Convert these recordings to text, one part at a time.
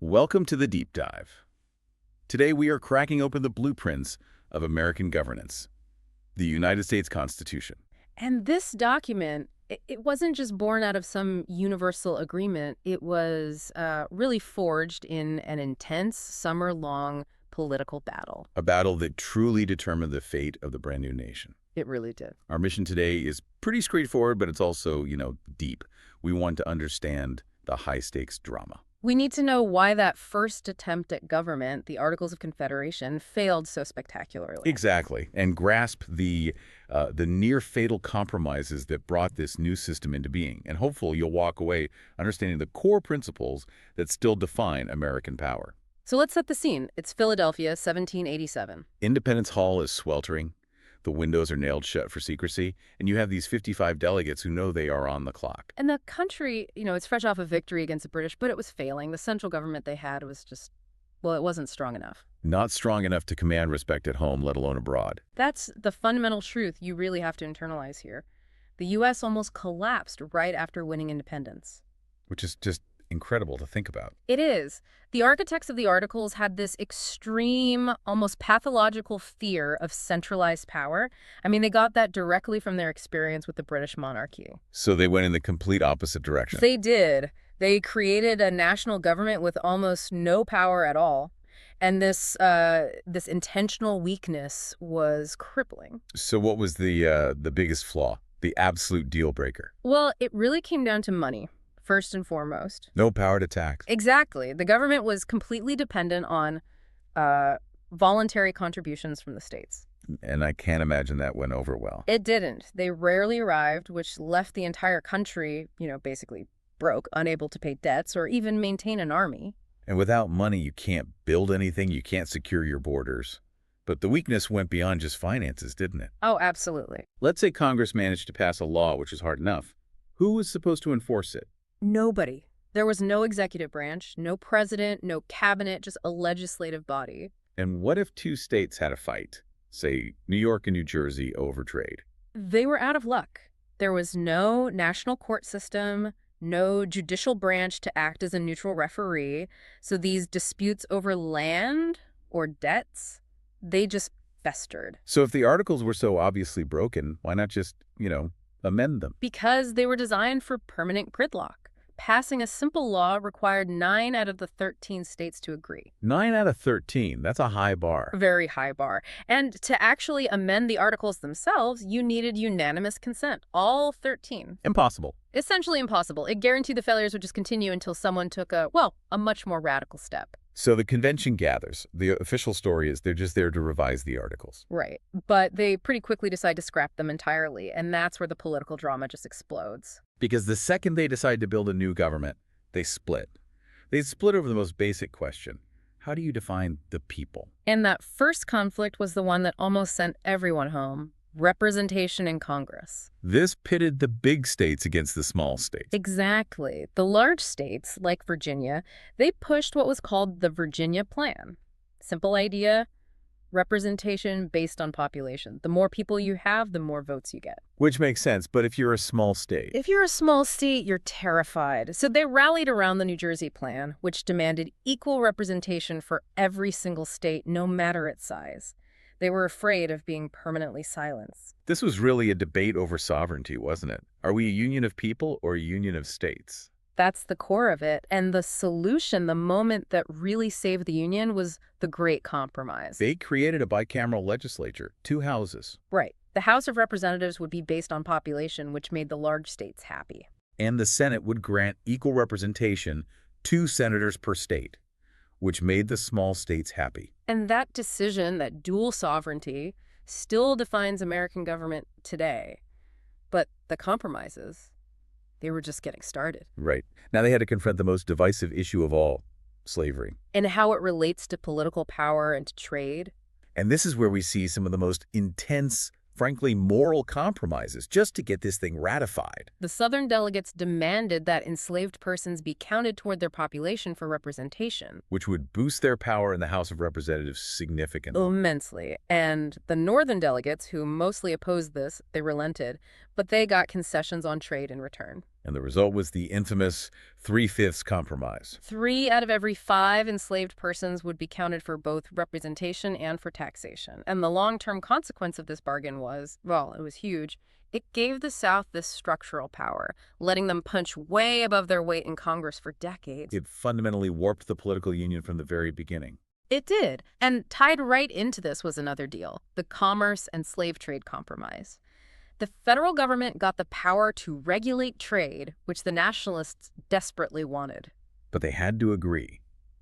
Welcome to the Deep Dive. Today we are cracking open the blueprints of American governance, the United States Constitution. And this document, it wasn't just born out of some universal agreement. It was really forged in an intense, summer-long political battle. A battle that truly determined the fate of the brand new nation. It really did. Our mission today is pretty straightforward, but it's also, deep. We want to understand the high-stakes drama. We need to know why that first attempt at government, the Articles of Confederation, failed so spectacularly. Exactly, and grasp the near-fatal compromises that brought this new system into being. And hopefully you'll walk away understanding the core principles that still define American power. So let's set the scene. It's Philadelphia, 1787. Independence Hall is sweltering. The windows are nailed shut for secrecy, and you have these 55 delegates who know they are on the clock. And the country, it's fresh off a victory against the British, but it was failing. The central government they had was just, well, it wasn't strong enough. Not strong enough to command respect at home, let alone abroad. That's the fundamental truth you really have to internalize here. The U.S. almost collapsed right after winning independence. Which is just incredible to think about. It is. The architects of the Articles had this extreme, almost pathological fear of centralized power. I mean, they got that directly from their experience with the British monarchy. So they went in the complete opposite direction. They did. They created a national government with almost no power at all. And this intentional weakness was crippling. So what was the biggest flaw, the absolute deal breaker? Well, it really came down to money. First and foremost. No power to tax. Exactly. The government was completely dependent on voluntary contributions from the states. And I can't imagine that went over well. It didn't. They rarely arrived, which left the entire country, basically broke, unable to pay debts or even maintain an army. And without money, you can't build anything, you can't secure your borders. But the weakness went beyond just finances, didn't it? Oh, absolutely. Let's say Congress managed to pass a law, which is hard enough. Who was supposed to enforce it? Nobody. There was no executive branch, no president, no cabinet, just a legislative body. And what if two states had a fight, say New York and New Jersey, over trade? They were out of luck. There was no national court system, no judicial branch to act as a neutral referee. So these disputes over land or debts, they just festered. So if the Articles were so obviously broken, why not just, amend them? Because they were designed for permanent gridlock. Passing a simple law required 9 out of the 13 states to agree. 9 out of 13, that's a high bar. Very high bar. And to actually amend the Articles themselves, you needed unanimous consent. All 13. Impossible. Essentially impossible. It guaranteed the failures would just continue until someone took a much more radical step. So the convention gathers. The official story is they're just there to revise the Articles. Right. But they pretty quickly decide to scrap them entirely, and that's where the political drama just explodes. Because the second they decide to build a new government, they split. They split over the most basic question. How do you define the people? And that first conflict was the one that almost sent everyone home. Representation in Congress. This pitted the big states against the small states. Exactly. The large states, like Virginia, they pushed what was called the Virginia Plan. Simple idea, representation based on population. The more people you have, the more votes you get. Which makes sense, but if you're a small state... If you're a small state, you're terrified. So they rallied around the New Jersey Plan, which demanded equal representation for every single state, no matter its size. They were afraid of being permanently silenced. This was really a debate over sovereignty, wasn't it? Are we a union of people or a union of states? That's the core of it. And the solution, the moment that really saved the Union, was the Great Compromise. They created a bicameral legislature, 2 houses. Right. The House of Representatives would be based on population, which made the large states happy. And the Senate would grant equal representation, 2 senators per state, which made the small states happy. And that decision, that dual sovereignty, still defines American government today. But the compromises, they were just getting started. Right. Now they had to confront the most divisive issue of all, slavery. And how it relates to political power and to trade. And this is where we see some of the most intense, frankly, moral compromises just to get this thing ratified. The Southern delegates demanded that enslaved persons be counted toward their population for representation. Which would boost their power in the House of Representatives significantly. Immensely. And the Northern delegates, who mostly opposed this, they relented. but they got concessions on trade in return. And the result was the infamous Three-Fifths Compromise. 3 out of every 5 enslaved persons would be counted for both representation and for taxation. And the long-term consequence of this bargain was, well, it was huge. It gave the South this structural power, letting them punch way above their weight in Congress for decades. It fundamentally warped the political union from the very beginning. It did. And tied right into this was another deal, the Commerce and Slave Trade Compromise. The federal government got the power to regulate trade, which the nationalists desperately wanted. But they had to agree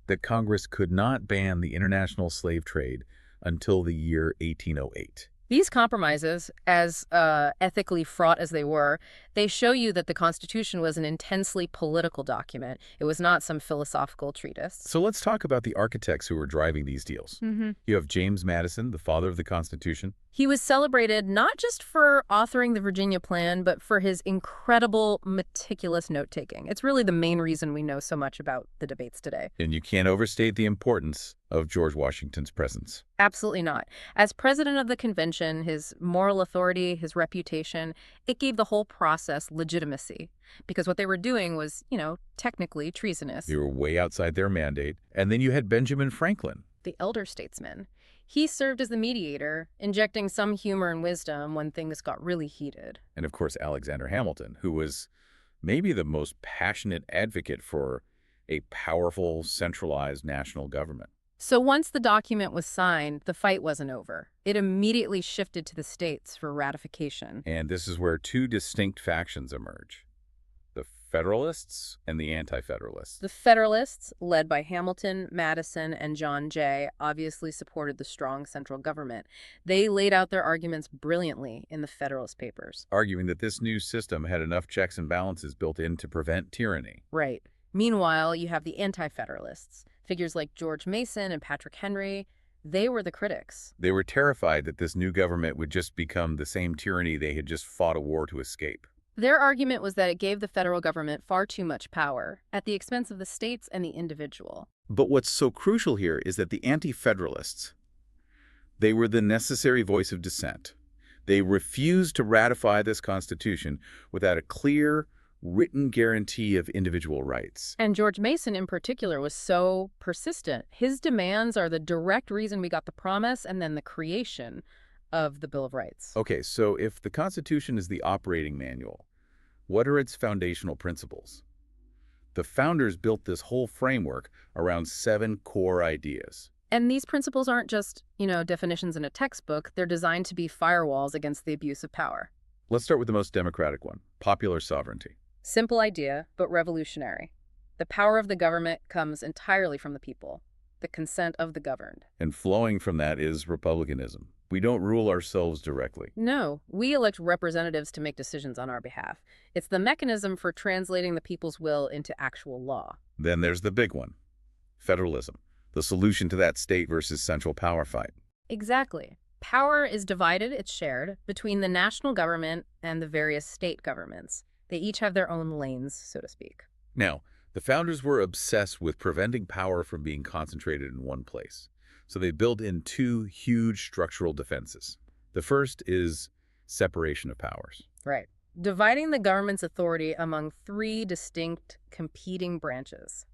that Congress could not ban the international slave trade until the year 1808. These compromises, as ethically fraught as they were, they show you that the Constitution was an intensely political document. It was not some philosophical treatise. So let's talk about the architects who were driving these deals. You have James Madison, the father of the Constitution. He was celebrated not just for authoring the Virginia Plan, but for his incredible, meticulous note-taking. It's really the main reason we know so much about the debates today. And you can't overstate the importance of George Washington's presence. Absolutely not. As president of the convention, his moral authority, his reputation, it gave the whole process legitimacy. Because what they were doing was, technically treasonous. They were way outside their mandate. And then you had Benjamin Franklin, the elder statesman. He served as the mediator, injecting some humor and wisdom when things got really heated. And of course, Alexander Hamilton, who was maybe the most passionate advocate for a powerful, centralized national government. So once the document was signed, the fight wasn't over. It immediately shifted to the states for ratification. And this is where two distinct factions emerge: the Federalists and the Anti-Federalists. The Federalists, led by Hamilton, Madison, and John Jay, obviously supported the strong central government. They laid out their arguments brilliantly in the Federalist Papers, arguing that this new system had enough checks and balances built in to prevent tyranny. Right. Meanwhile, you have the Anti-Federalists. Figures like George Mason and Patrick Henry, they were the critics. They were terrified that this new government would just become the same tyranny they had just fought a war to escape. Their argument was that it gave the federal government far too much power, at the expense of the states and the individual. But what's so crucial here is that the Anti-Federalists, they were the necessary voice of dissent. They refused to ratify this Constitution without a clear, written guarantee of individual rights. And George Mason in particular was so persistent. His demands are the direct reason we got the promise and then the creation of the Bill of Rights. Okay, so if the Constitution is the operating manual, what are its foundational principles? The founders built this whole framework around 7 core ideas. And these principles aren't just, definitions in a textbook. They're designed to be firewalls against the abuse of power. Let's start with the most democratic one: popular sovereignty. Simple idea, but revolutionary. The power of the government comes entirely from the people, the consent of the governed. And flowing from that is republicanism. We don't rule ourselves directly. No, we elect representatives to make decisions on our behalf. It's the mechanism for translating the people's will into actual law. Then there's the big one: federalism, the solution to that state versus central power fight. Exactly. Power is divided, it's shared, between the national government and the various state governments. They each have their own lanes, so to speak. Now, the founders were obsessed with preventing power from being concentrated in one place. So they built in 2 huge structural defenses. The first is separation of powers. Right. Dividing the government's authority among 3 distinct competing branches: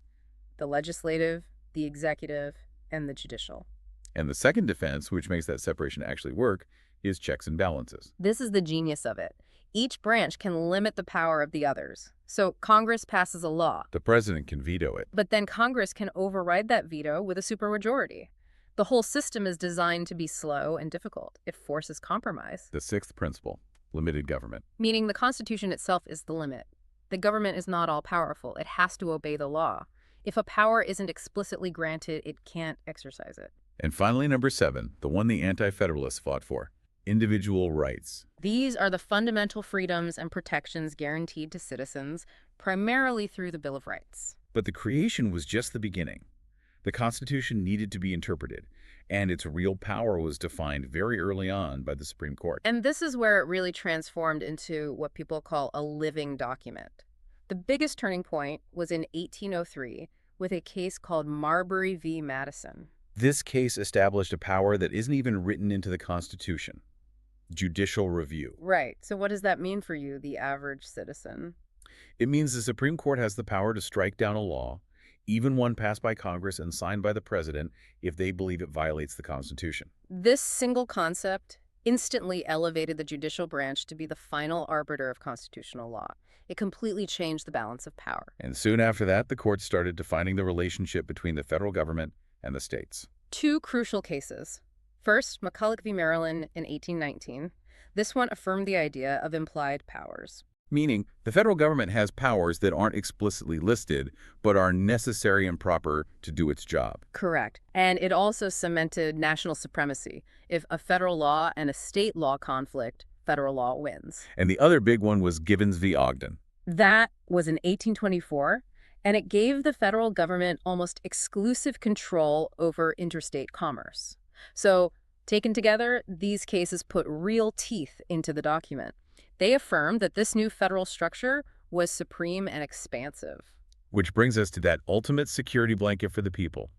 the legislative, the executive, and the judicial. And the second defense, which makes that separation actually work, is checks and balances. This is the genius of it. Each branch can limit the power of the others. So Congress passes a law. The president can veto it. But then Congress can override that veto with a supermajority. The whole system is designed to be slow and difficult. It forces compromise. The 6th principle: limited government. Meaning the Constitution itself is the limit. The government is not all-powerful. It has to obey the law. If a power isn't explicitly granted, it can't exercise it. And finally, number 7, the one the Anti-Federalists fought for: individual rights. These are the fundamental freedoms and protections guaranteed to citizens, primarily through the Bill of Rights. But the creation was just the beginning. The Constitution needed to be interpreted, and its real power was defined very early on by the Supreme Court. And this is where it really transformed into what people call a living document. The biggest turning point was in 1803 with a case called Marbury v. Madison. This case established a power that isn't even written into the Constitution: judicial review. Right. So what does that mean for you, the average citizen? It means the Supreme Court has the power to strike down a law, even one passed by Congress and signed by the president, if they believe it violates the Constitution. This single concept instantly elevated the judicial branch to be the final arbiter of constitutional law. It completely changed the balance of power. And soon after that, the courts started defining the relationship between the federal government and the states. Two crucial cases. First, McCulloch v. Maryland in 1819. This one affirmed the idea of implied powers. Meaning, the federal government has powers that aren't explicitly listed, but are necessary and proper to do its job. Correct. And it also cemented national supremacy. If a federal law and a state law conflict, federal law wins. And the other big one was Gibbons v. Ogden. That was in 1824, and it gave the federal government almost exclusive control over interstate commerce. So, taken together, these cases put real teeth into the document. They affirmed that this new federal structure was supreme and expansive. Which brings us to that ultimate security blanket for the people,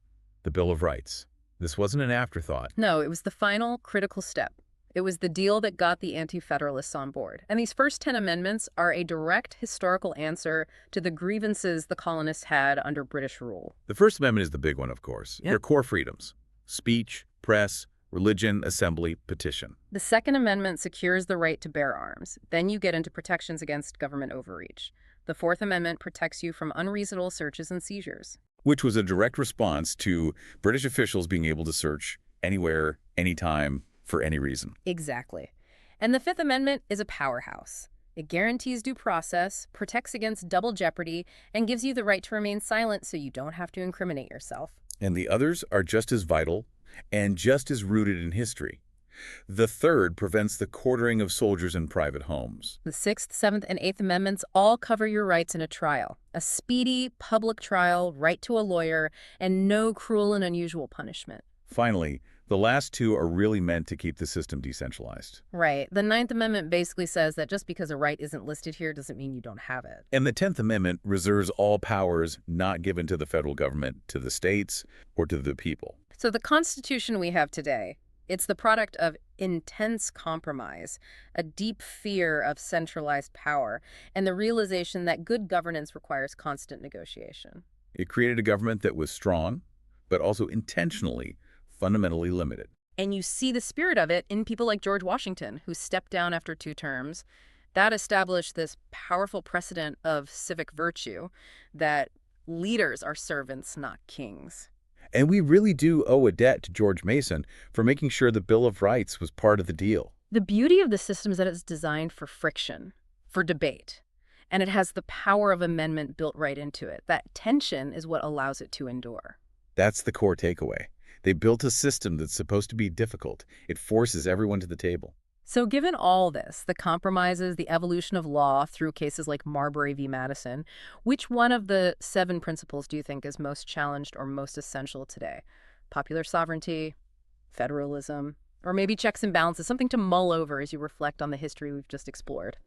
the Bill of Rights. This wasn't an afterthought. No, it was the final critical step. It was the deal that got the Anti-Federalists on board. And these first 10 amendments are a direct historical answer to the grievances the colonists had under British rule. The First Amendment is the big one, of course. Their core freedoms: speech, press, religion, assembly, petition. The Second Amendment secures the right to bear arms. Then you get into protections against government overreach. The Fourth Amendment protects you from unreasonable searches and seizures. Which was a direct response to British officials being able to search anywhere, anytime, for any reason. Exactly. And the Fifth Amendment is a powerhouse. It guarantees due process, protects against double jeopardy, and gives you the right to remain silent so you don't have to incriminate yourself. And the others are just as vital and just as rooted in history. The third prevents the quartering of soldiers in private homes. The Sixth, Seventh, and Eighth Amendments all cover your rights in a trial. A speedy, public trial, right to a lawyer, and no cruel and unusual punishment. Finally, the last two are really meant to keep the system decentralized. Right. The Ninth Amendment basically says that just because a right isn't listed here doesn't mean you don't have it. And the 10th Amendment reserves all powers not given to the federal government to the states or to the people. So the Constitution we have today, it's the product of intense compromise, a deep fear of centralized power, and the realization that good governance requires constant negotiation. It created a government that was strong, but also intentionally, fundamentally limited. And you see the spirit of it in people like George Washington, who stepped down after 2 terms. That established this powerful precedent of civic virtue, that leaders are servants, not kings. And we really do owe a debt to George Mason for making sure the Bill of Rights was part of the deal. The beauty of the system is that it's designed for friction, for debate, and it has the power of amendment built right into it. That tension is what allows it to endure. That's the core takeaway. They built a system that's supposed to be difficult. It forces everyone to the table. So given all this, the compromises, the evolution of law through cases like Marbury v. Madison, which one of the 7 principles do you think is most challenged or most essential today? Popular sovereignty, federalism, or maybe checks and balances, something to mull over as you reflect on the history we've just explored?